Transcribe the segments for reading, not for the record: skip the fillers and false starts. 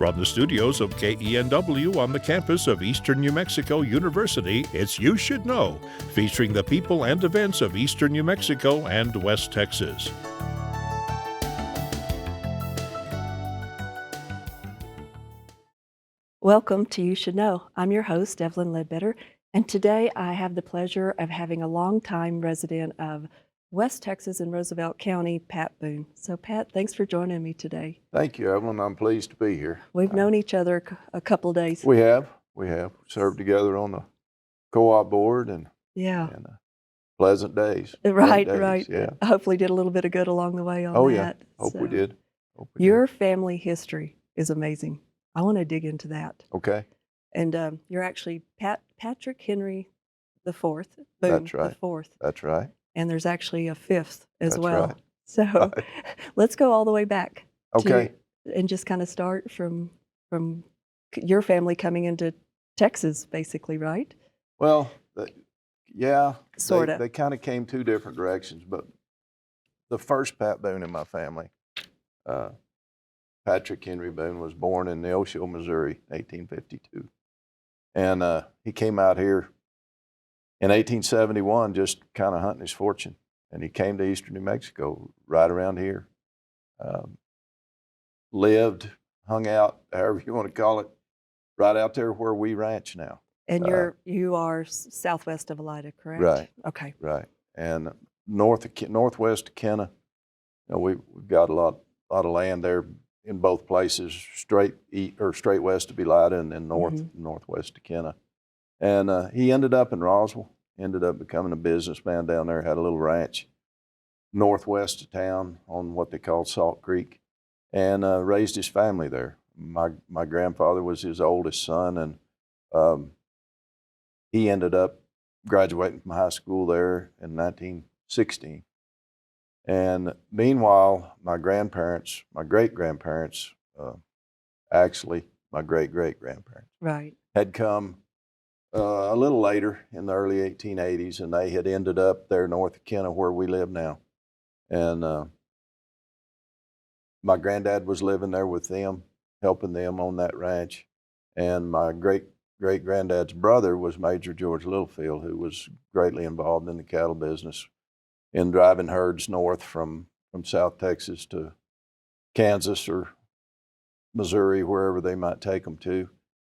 From the studios of KENW on the campus of Eastern New Mexico University, it's You Should Know, featuring the people and events of Eastern New Mexico and West Texas. Welcome to You Should Know. I'm your host, Evelyn Ledbetter, and today I have the pleasure of having a longtime resident of West Texas and Roosevelt County, Pat Boone. So Pat, thanks for joining me today. Thank you, Evelyn. I'm pleased to be here. We've known each other a couple days. We have served together on the co-op board and pleasant days. Right, days, right. Yeah. Hopefully did a little bit of good along the way on that. Oh yeah, hope we did. Your family history is amazing. I want to dig into that. Okay. And you're actually Patrick Henry the Fourth. Boone That's right. The Fourth. That's right. And there's actually a fifth as That's well. right. So let's go all the way back. Okay. And just kind of start from your family coming into Texas, basically, right? Well, Sort of. They kind of came two different directions, but the first Pat Boone in my family, Patrick Henry Boone, was born in Neosho, Missouri, 1852. And he came out here in 1871 just kind of hunting his fortune. And he came to Eastern New Mexico, right around here. Lived, hung out, however you want to call it, right out there where we ranch now. And you are southwest of Elida, correct? Right. Okay. Right. And northwest of Kenna, we've got a lot of land there in both places, straight west of Elida and then northwest of Kenna. And he ended up in Roswell, ended up becoming a businessman down there, had a little ranch northwest of town on what they called Salt Creek, and raised his family there. My grandfather was his oldest son, and he ended up graduating from high school there in 1916. And meanwhile, my great-grandparents, actually my great-great-grandparents, right, had come a little later in the early 1880s, and they had ended up there north of Kenna where we live now. And my granddad was living there with them, helping them on that ranch. And my great-granddad's brother was Major George Littlefield, who was greatly involved in the cattle business in driving herds north from South Texas to Kansas or Missouri, wherever they might take them to.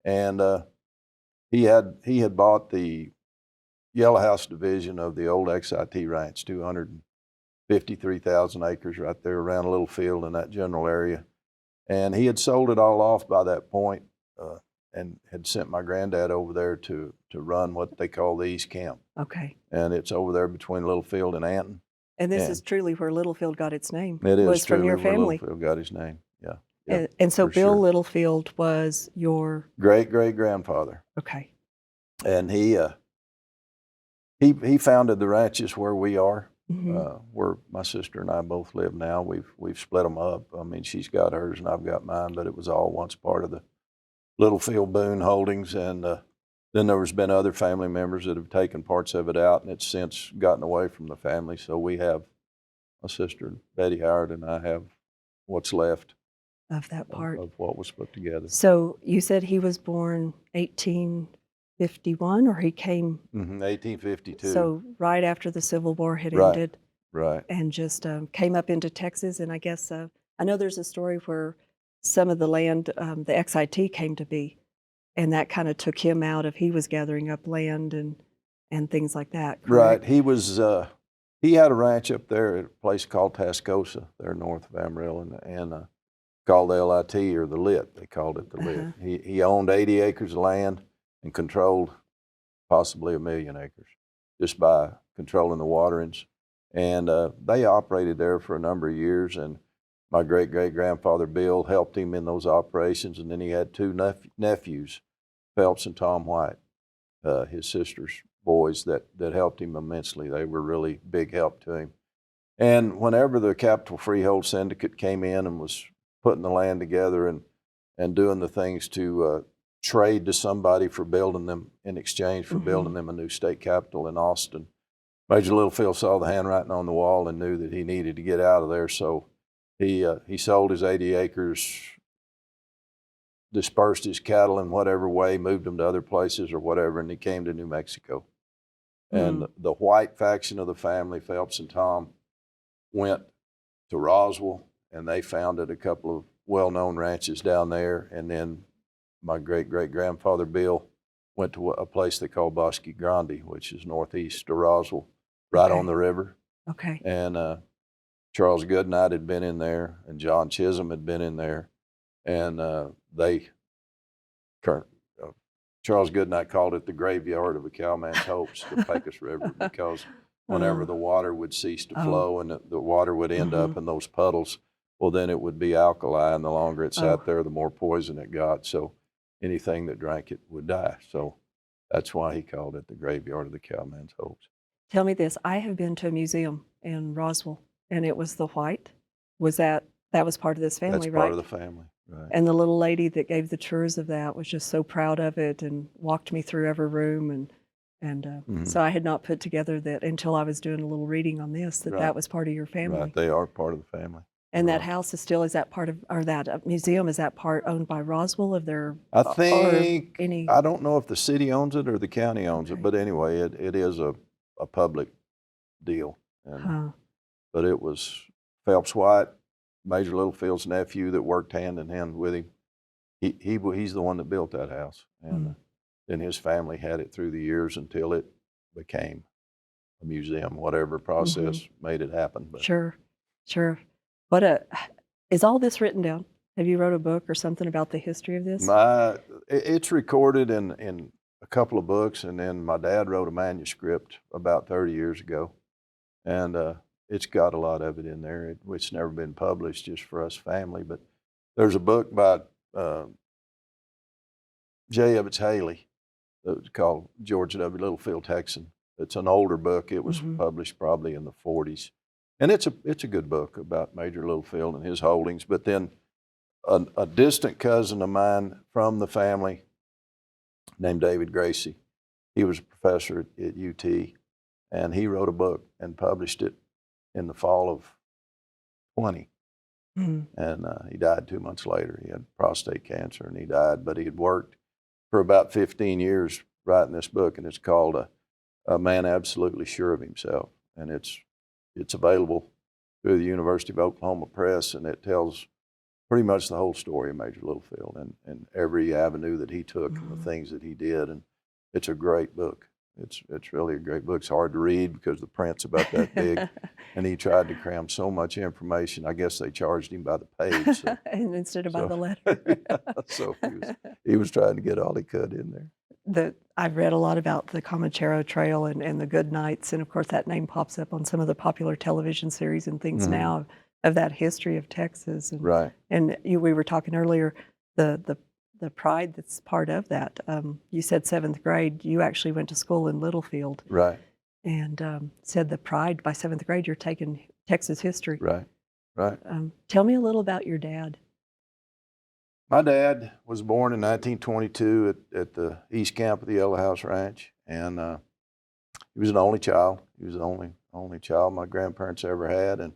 And he had bought the Yellow House division of the old XIT ranch, 253,000 acres right there around a little field in that general area. And he had sold it all off by that point, and had sent my granddad over there to run what they call the East Camp. Okay. And it's over there between Littlefield and Anton. And this is truly where Littlefield got its name. It is was from your where family. Littlefield got his name, yeah. And so Bill sure. Littlefield was your great-great-grandfather. Okay. And he founded the ranches where we are, where my sister and I both live now. We've split them up. I mean, she's got hers and I've got mine, but it was all once part of the Littlefield Boone Holdings. And then there's been other family members that have taken parts of it out, and it's since gotten away from the family. So we have my sister, Betty Howard, and I have what's left of that part of what was put together. So you said he was born 1851, or he came 1852. So right after the Civil War had ended, right, and just came up into Texas. And I guess I know there's a story where some of the land, the XIT came to be, and that kind of took him out of, he was gathering up land and things like that. Correct? Right. He was he had a ranch up there at a place called Tascosa, there north of Amarillo, and called the LIT, or the Lit. They called it the Lit. He owned 80 acres of land and controlled possibly 1 million acres just by controlling the waterings. And they operated there for a number of years, and my great-great-grandfather Bill helped him in those operations. And then he had two nephews, Phelps and Tom White, his sister's boys, that helped him immensely. They were really big help to him. And whenever the Capital Freehold Syndicate came in and was putting the land together and doing the things to trade to somebody for building them, in exchange for building them a new state capitol in Austin, Major Littlefield saw the handwriting on the wall and knew that he needed to get out of there. So he sold his 80 acres dispersed his cattle in whatever way, moved them to other places or whatever, and he came to New Mexico. And the white faction of the family, Phelps and Tom, went to Roswell, and they founded a couple of well-known ranches down there. And then my great-great-grandfather Bill went to a place they call Bosque Grande, which is northeast of Roswell, right on the river. Okay. And Charles Goodnight had been in there, and John Chisholm had been in there, and Charles Goodnight called it the graveyard of a cowman's hopes, the Pecos River, because whenever the water would cease to flow and the water would end up in those puddles, well, then it would be alkali, and the longer it sat there, the more poison it got. So anything that drank it would die. So that's why he called it the graveyard of the cowman's hopes. Tell me this. I have been to a museum in Roswell, and it was the white. That was part of this family, That's right? part of the family, right. And the little lady that gave the tours of that was just so proud of it and walked me through every room. And so I had not put together that until I was doing a little reading on this, that was part of your family. Right, they are part of the family. And that house is still, is that part of, or that museum, is that part owned by Roswell? Of their, I think, I don't know if the city owns it or the county owns it, but anyway, it is a public deal. And, but it was Phelps White, Major Littlefield's nephew, that worked hand in hand with him. He's the one that built that house. And then his family had it through the years until it became a museum. Whatever process made it happen. But. Sure. Is all this written down? Have you wrote a book or something about the history of this? It's recorded in a couple of books, and then my dad wrote a manuscript about 30 years ago, and it's got a lot of it in there. It's never been published, just for us family. But there's a book by J. Evetts Haley that was called George W. Littlefield, Texan. It's an older book. It was published probably in the 40s. And it's a good book about Major Littlefield and his holdings. But then a distant cousin of mine from the family named David Gracie, he was a professor at UT, and he wrote a book and published it in the fall of 20. And he died 2 months later. He had prostate cancer, and he died. But he had worked for about 15 years writing this book, and it's called A Man Absolutely Sure of Himself. And it's available through the University of Oklahoma Press, and it tells pretty much the whole story of Major Littlefield and every avenue that he took and the things that he did. And it's a great book. It's really a great book. It's hard to read because the print's about that big, and he tried to cram so much information. I guess they charged him by the page. So, and instead of by the letter. So he was trying to get all he could in there. I've read a lot about the Comanchero Trail and the Good Nights, and of course that name pops up on some of the popular television series and things now of that history of Texas. And, right. And we were talking earlier, the pride that's part of that. You said 7th grade. You actually went to school in Littlefield. Right. And said the pride, by 7th grade, you're taking Texas history. Right. Tell me a little about your dad. My dad was born in 1922 at the East Camp of the Yellow House Ranch, and he was an only child. He was the only child my grandparents ever had, and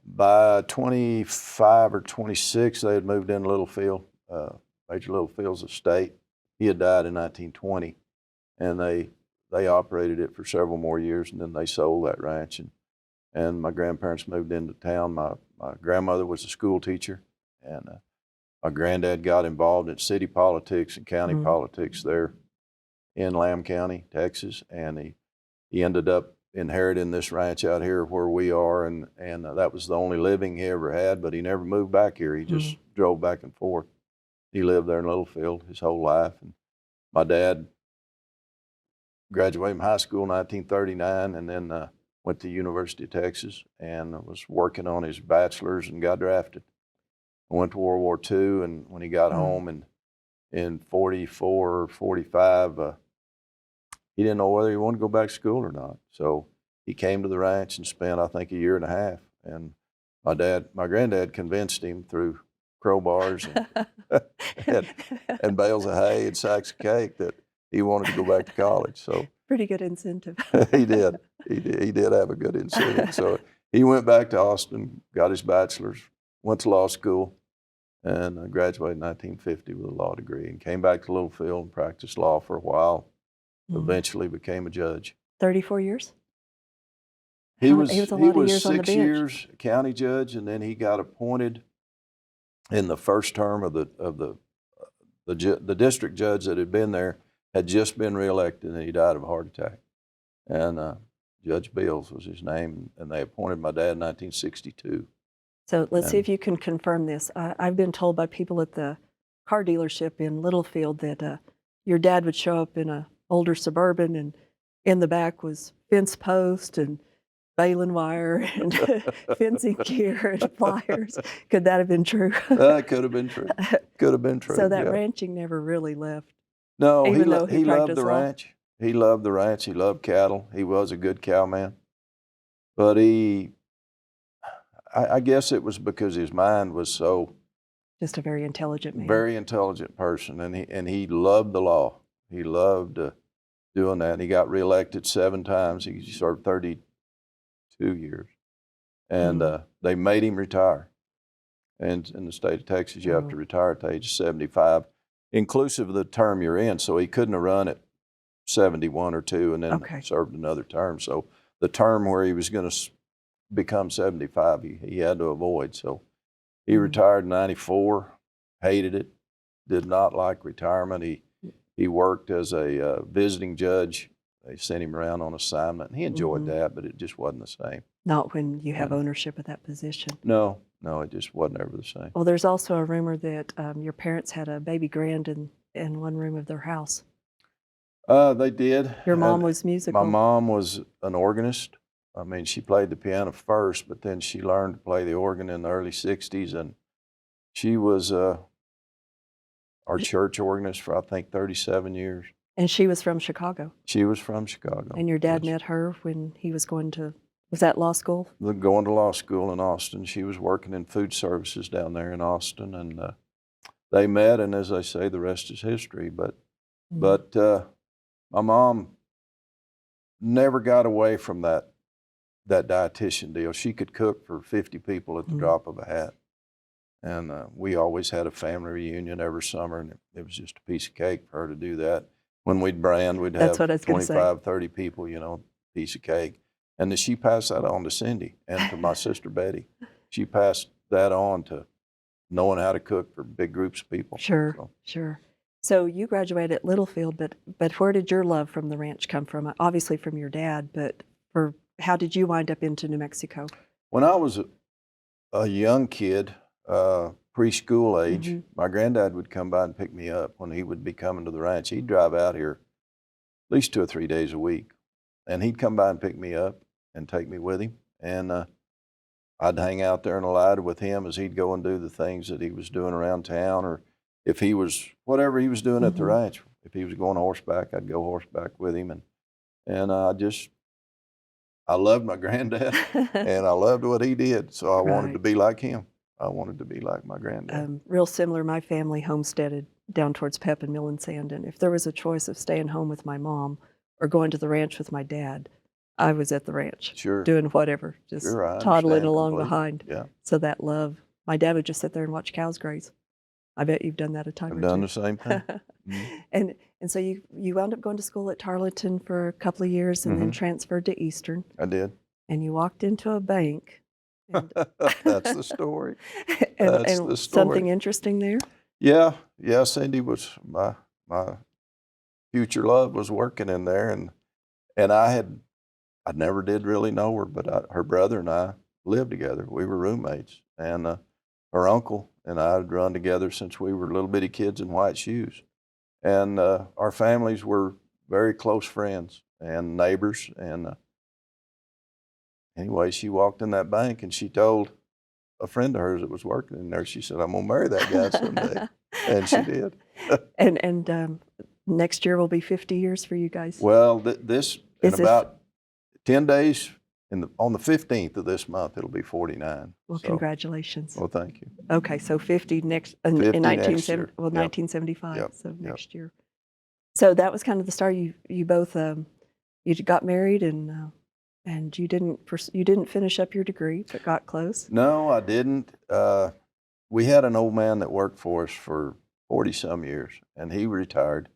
by 25 or 26, they had moved into Littlefield, Major Littlefield's estate. He had died in 1920, and they operated it for several more years, and then they sold that ranch, and my grandparents moved into town. My grandmother was a school teacher, and my granddad got involved in city politics and county politics there in Lamb County, Texas, and he ended up inheriting this ranch out here where we are, and that was the only living he ever had, but he never moved back here. He just drove back and forth. He lived there in Littlefield his whole life. And my dad graduated from high school in 1939 and then went to the University of Texas and was working on his bachelor's and got drafted. I went to World War II, and when he got home in 44 or 45, he didn't know whether he wanted to go back to school or not. So he came to the ranch and spent, I think, a year and a half. And my granddad convinced him through crowbars and bales of hay and sacks of cake that he wanted to go back to college. So pretty good incentive. He did. He did have a good incentive. So he went back to Austin, got his bachelor's, went to law school, and I graduated in 1950 with a law degree and came back to Littlefield and practiced law for a while. Eventually became a judge. 34 years? He He was was a lot of years on the 6 bench. years county judge, and then he got appointed in the first term of the district judge that had been there had just been reelected, and he died of a heart attack. And Judge Beals was his name, and they appointed my dad in 1962. So let's see if you can confirm this. I've been told by people at the car dealership in Littlefield that your dad would show up in a older Suburban, and in the back was fence post and baling wire and fencing gear and pliers. Could that have been true? That could have been true. Could have been true. So that yeah. ranching never really left. No, even though he loved practiced the law? ranch. He loved the ranch. He loved cattle. He was a good cowman. But I guess it was because his mind was so Just a very intelligent man. very intelligent person, and he loved the law. He loved doing that. He got reelected 7 times. He served 32 years, and they made him retire. And in the state of Texas, you have to retire at the age of 75, inclusive of the term you're in. So he couldn't have run at 71 or 2 and then served another term. So the term where he was going to become 75, he had to avoid. So he retired in 94, hated it, did not like retirement. He worked as a visiting judge. They sent him around on assignment, and he enjoyed that, but it just wasn't the same. Not when you have ownership of that position. No, it just wasn't ever the same. Well, there's also a rumor that your parents had a baby grand in one room of their house. They did. Your mom was musical. My mom was an organist. I mean, she played the piano first, but then she learned to play the organ in the early 60s, and she was our church organist for, I think, 37 years. And she was from Chicago. She was from Chicago. And your dad met her when he was going to, was that law school? Going to law school in Austin. She was working in food services down there in Austin, and they met, and as I say, the rest is history. But my mom never got away from that dietitian deal. She could cook for 50 people at the drop of a hat. And we always had a family reunion every summer, and it was just a piece of cake for her to do that. When we'd brand, we'd have 25, 30 people, piece of cake. And then she passed that on to Cindy and to my sister Betty. She passed that on to knowing how to cook for big groups of people. Sure. So you graduated at Littlefield, but where did your love from the ranch come from? Obviously from your dad, but how did you wind up into New Mexico? When I was a young kid, preschool age, my granddad would come by and pick me up when he would be coming to the ranch. He'd drive out here at least 2 or 3 days a week, and he'd come by and pick me up and take me with him. And I'd hang out there in the ladder with him as he'd go and do the things that he was doing around town, or if he was, whatever he was doing at the ranch. If he was going horseback, I'd go horseback with him. And I loved my granddad, and I loved what he did, so I wanted to be like him. I wanted to be like my granddad. Real similar. My family homesteaded down towards Pepin, Mill and Sand, and if there was a choice of staying home with my mom or going to the ranch with my dad, I was at the ranch, doing whatever, just toddling along behind. Yeah. So that love, my dad would just sit there and watch cows graze. I bet you've done that a time or two. I've done the same thing. And so you wound up going to school at Tarleton for a couple of years and then transferred to Eastern. I did. And you walked into a bank. And That's the story. That's the story. Something interesting there? Yeah. Cindy was my future love was working in there, and I never did really know her, but her brother and I lived together. We were roommates, and her uncle and I had run together since we were little bitty kids in white shoes, and our families were very close friends and neighbors. And anyway, she walked in that bank and she told a friend of hers that was working in there, she said, "I'm gonna marry that guy someday," and she did. and next year will be 50 years for you guys. Well, in about 10 days, on the 15th of this month, it'll be 49. Well, congratulations. Well, thank you. Okay, so 50 next in 50 1970. Well, 1975. So next year. So that was kind of the start. You both you got married and you didn't finish up your degree, but got close. No, I didn't. we had an old man that worked for us for 40-some years, and he retired.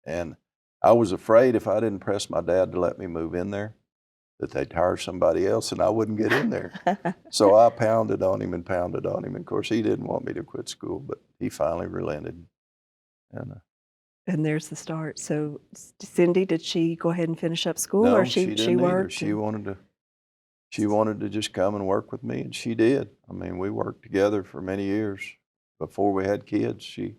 And I was afraid if I didn't press my dad to let me move in there, that they'd hire somebody else and I wouldn't get in there. So I pounded on him and pounded on him. And of course, he didn't want me to quit school, but he finally relented. And And there's the start. So Cindy, did she go ahead and finish up school, no, or she she didn't either. worked? She wanted to just come and work with me, and she did. I mean, we worked together for many years before we had kids. She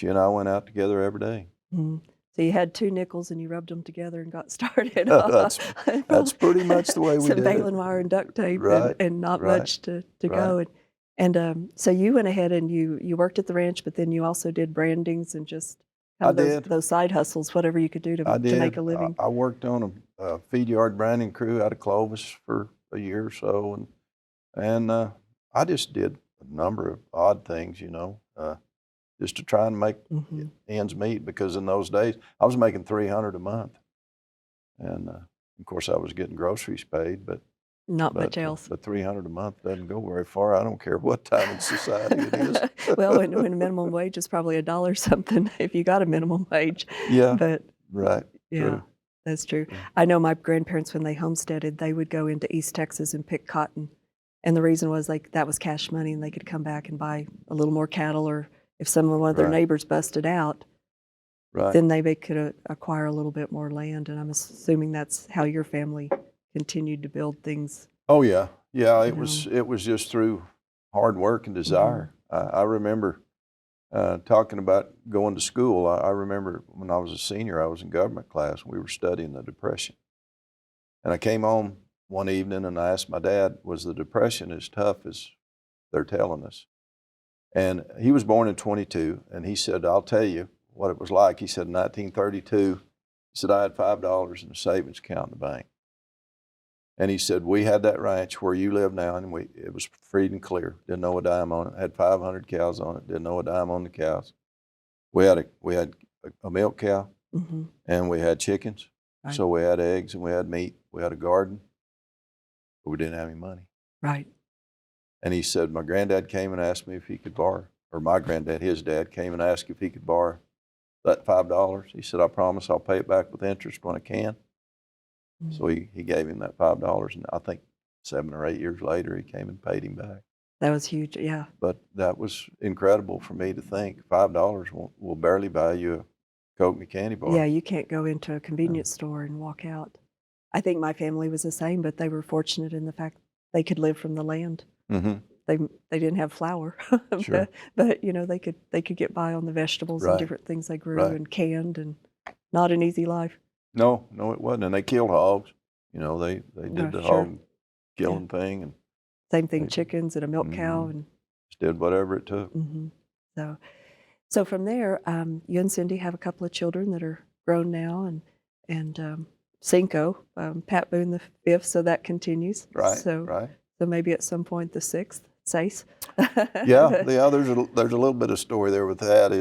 and I went out together every day. Mhm. So you had 2 nickels and you rubbed them together and got started. That's pretty much the way we Some did it. baling wire and duct tape, Right, and not right, much to right. go. So you went ahead and you worked at the ranch, but then you also did brandings and just I kind of did. those side hustles, whatever you could do I to did. make a living. I worked on a feed yard branding crew out of Clovis for a year or so, and I just did a number of odd things, just to try and make Mhm. ends meet. Because in those days, I was making $300 a month, and of course, I was getting groceries paid, but Not much else. But $300 a month doesn't go very far. I don't care what time in society it is. Well, when minimum wage is probably $1 something if you got a minimum wage. Yeah, But right. yeah, True. that's true. True. I know my grandparents, when they homesteaded, they would go into East Texas and pick cotton. And the reason was that was cash money, and they could come back and buy a little more cattle, or if one of their Right. neighbors busted out, Right. then they could acquire a little bit more land. And I'm assuming that's how your family continued to build things. Oh yeah, yeah. You It was just through hard work and desire. I remember talking about going to school. I remember when I was a senior, I was in government class. We were studying the Depression, and I came home one evening and I asked my dad, "Was the Depression as tough as they're telling us?" And he was born in 22, and he said, "I'll tell you what it was like." He said, in 1932, he said, I had $5 in a savings account in the bank. And he said, we had that ranch where you live now, and it was free and clear. Didn't owe a dime on it. Had 500 cows on it. Didn't owe a dime on the cows. We had a milk cow, Mhm. and we had chickens. Right. So we had eggs and we had meat. We had a garden, but we didn't have any money. Right. And he said, my granddad came and asked me if he could borrow, or my granddad, his dad, came and asked if he could borrow that $5. He said, I promise I'll pay it back with interest when I can. Mhm. So he gave him that $5, and I think 7 or 8 years later, he came and paid him back. That was huge. Yeah. But that was incredible for me to think $5 will barely buy you a Coke and a candy bar. Yeah, you can't go into a convenience store and walk out. I think my family was the same, but they were fortunate in the fact they could live from the land. Mm-hmm. They didn't have flour, Sure. but they could get by on the vegetables and Right. different things they grew Right. and canned, and not an easy life. No, it wasn't. And they killed hogs. They did No, the sure. hog killing thing, and Same thing, They- chickens and a milk cow, Mhm. and just did whatever it took. so from there, you and Cindy have a couple of children that are grown now, and Cinco, Pat Boone the fifth, so that continues. Right, So right. so maybe at some point the sixth, Sace. Yeah, there's a little bit of story there with that.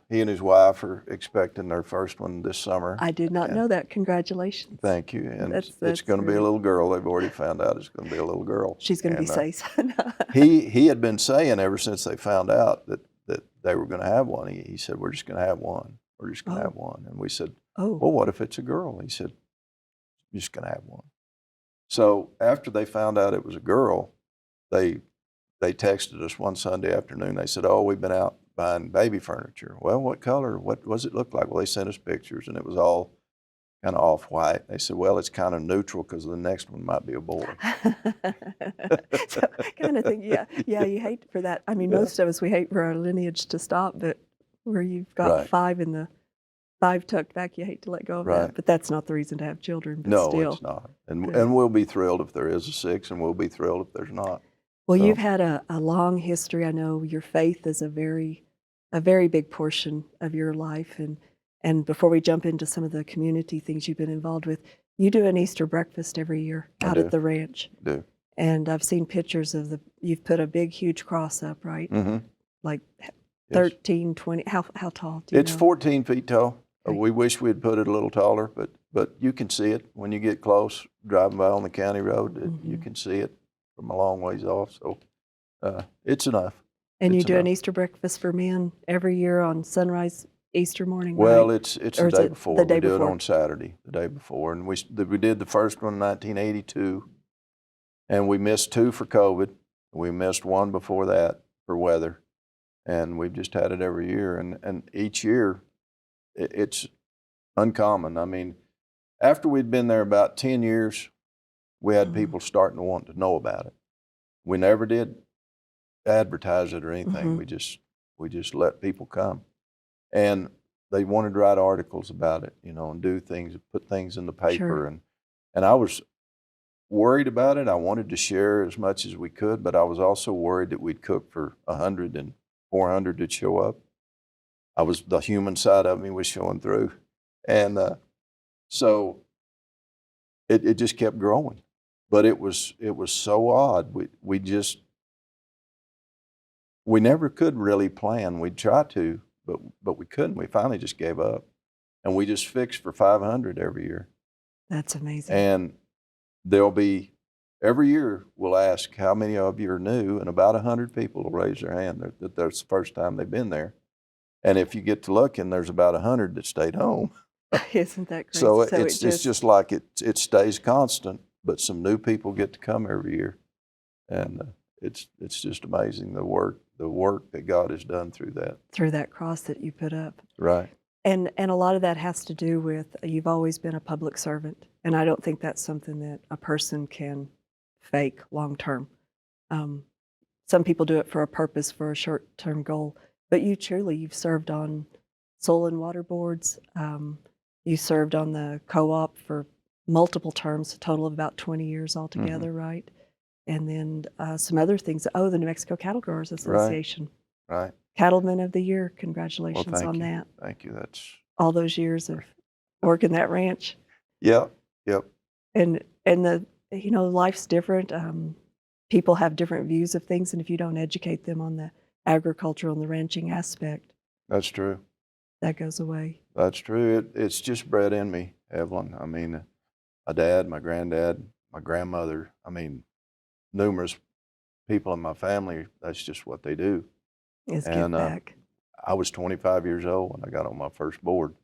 He and his wife are expecting their first one this summer. I did not And know that. Congratulations. Thank you. And That's it's going to be a great. little girl. They've already found out it's going to be a little girl. She's going to be And, Sace. he had been saying ever since they found out that they were going to have one. He said, "We're just going to have one. We're just going to Oh. have one." And we said, Oh, "Well, what if it's a girl?" He said, "You're just going to have one." So after they found out it was a girl, they texted us one Sunday afternoon. They said, "Oh, we've been out buying baby furniture." Well, what color? What does it look like? Well, they sent us pictures, and it was all kind of off-white. They said, "Well, it's kind of neutral because the next one might be a boy." so kind of thing. Yeah. You hate for that. I mean, Yeah. most of us, we hate for our lineage to stop, but where you've got Right. 5 in the 5 tucked back, you hate to let go of Right. that. But that's not the reason to have children. But No, still. it's not. And Good. and we'll be thrilled if there is a 6, and we'll be thrilled if there's not. Well, So- you've had a long history. I know your faith is a very big portion of your life. And before we jump into some of the community things you've been involved with, you do an Easter breakfast every year I out do. at the ranch. Do. And I've seen pictures of you've put a big, huge cross up, right? Mm-hmm. Like Yes. 13, 20, how tall do you It's know? 14 feet tall. Okay. We wish we'd put it a little taller, but you can see it when you get close, driving by on the county road. You Mhm. can see it from a long ways off. So It's enough. And you It's do an enough. Easter breakfast for men every year on sunrise Easter morning, Well, right? it's Or the is day it before. the day We do it before? on Saturday, the day before, and we did the first one in 1982, and we missed 2 for COVID. We missed 1 before that for weather, and we've just had it every year. And each year, it's uncommon. I mean, after we'd been there about 10 years, we had people starting to want to know about it. We never did advertise it or anything. We just let people come, and they wanted to write articles about it, and do things, put things in the paper, Sure. and I was worried about it. I wanted to share as much as we could, but I was also worried that we'd cook for 100 and 400 to show up. The human side of me was showing through, and so it just kept growing. But it was so odd. We never could really plan. We'd try to, but we couldn't. We finally just gave up, and we just fixed for 500 every year. That's amazing. And there'll be every year we'll ask how many of you are new, and about 100 people will raise their hand that that's the first time they've been there. And if you get to looking, there's about 100 that stayed home. Isn't that great? So So it's just like it stays constant, but some new people get to come every year, and it's just amazing the work that God has done through that. through that cross that you put up. Right. And a lot of that has to do with you've always been a public servant, and I don't think that's something that a person can fake long term. Some people do it for a purpose, for a short-term goal, but you've served on soil and water boards. You served on the co-op for multiple terms, a total of about 20 years altogether, right? And then some other things. Oh, the New Mexico Cattle Growers Association. Right. Cattleman of the Year. Well, Congratulations thank on you. that. Thank you. That's All those years of working that ranch. Yep. And life's different. People have different views of things, and if you don't educate them on the agricultural and the ranching aspect, That's true. that goes away. That's true. It's just bred in me, Evelyn. I mean, my dad, my granddad, my grandmother. I mean, numerous people in my family. That's just what they do. Is give And back. I was 25 years old when I got on my first board,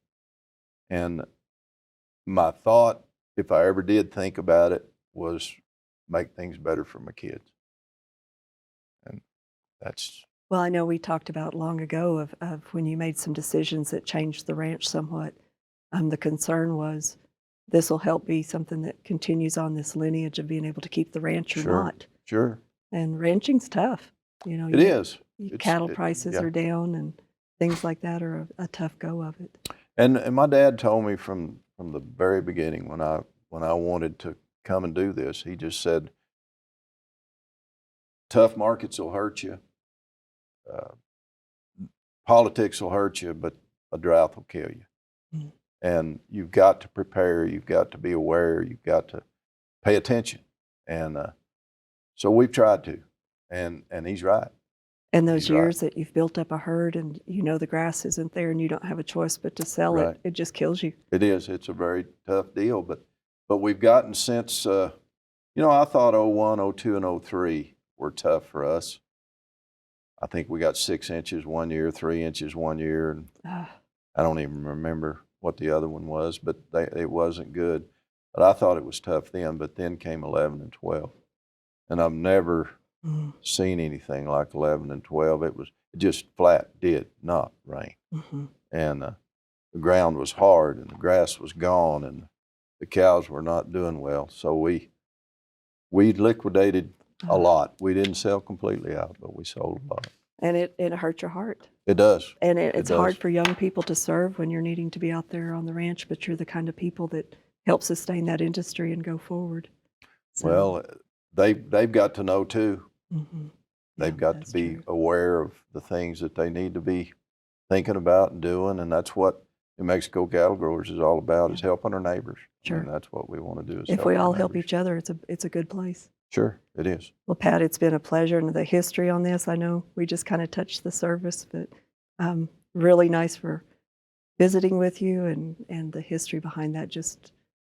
and my thought, if I ever did think about it, was make things better for my kids. And that's Well, I know we talked about long ago of when you made some decisions that changed the ranch somewhat. The concern was this will help be something that continues on this lineage of being able to keep the ranch or not. Sure. And ranching's tough. It is. Cattle prices yeah. are down, and things like that are a tough go of it. And my dad told me from the very beginning when I wanted to come and do this, he just said, tough markets will hurt you. Politics will hurt you, but a drought will kill you. Mm. And you've got to prepare. You've got to be aware. You've got to pay attention. And so we've tried to. And he's right. And those He's right. years that you've built up a herd and the grass isn't there and you don't have a choice but to sell Right. it just kills you. It is. It's a very tough deal. But we've gotten since, I thought 01, 02, and 03 were tough for us. I think we got 6 inches one year, 3 inches one year, and I don't even remember what the other one was, but it wasn't good. But I thought it was tough then, but then came 11 and 12. And I've never seen anything like 11 and 12. It just flat did not rain. Mm-hmm. And the ground was hard and the grass was gone and the cows were not doing well. So we liquidated a lot. We didn't sell completely out, but we sold a lot. And it hurt your heart. It does. And it's does. hard for young people to serve when you're needing to be out there on the ranch, but you're the kind of people that help sustain that industry and go forward. So, Well, they've got to know too. mm-hmm. They've Yeah, got that's to be true. aware of the things that they need to be thinking about and doing, and that's what New Mexico Cattle Growers is all about, is helping our neighbors. Sure. And that's what we want to do. Is If help we our all help neighbors. each other, it's a good place. Sure, it is. Well, Pat, it's been a pleasure, and the history on this, I know we just kind of touched the surface, but really nice for visiting with you, and the history behind that just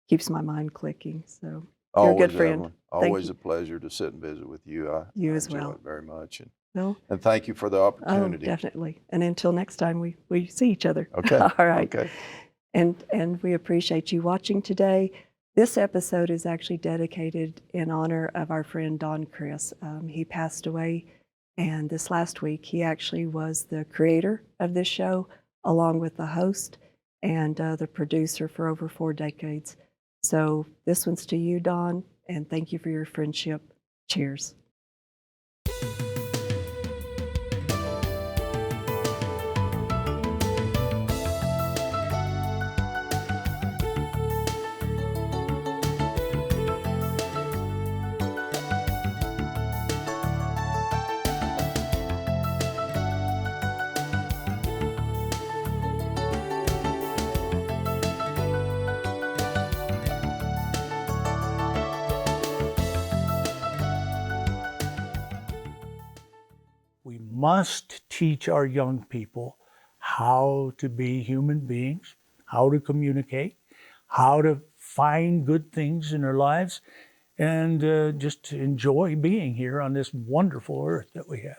keeps my mind clicking. So You're a good Always, friend. Evelyn. Thank Always you. a pleasure to sit and visit with you. You I as enjoy well. it very much. Well, And thank you for the oh, opportunity. definitely. And until next time we see each other. Okay. All right. Okay. And we appreciate you watching today. This episode is actually dedicated in honor of our friend Don Chris. He passed away, and this last week he actually was the creator of this show, along with the host and the producer for over 4 decades. So this one's to you, Don, and thank you for your friendship. Cheers. We must teach our young people how to be human beings, how to communicate, how to find good things in their lives, and just to enjoy being here on this wonderful earth that we have.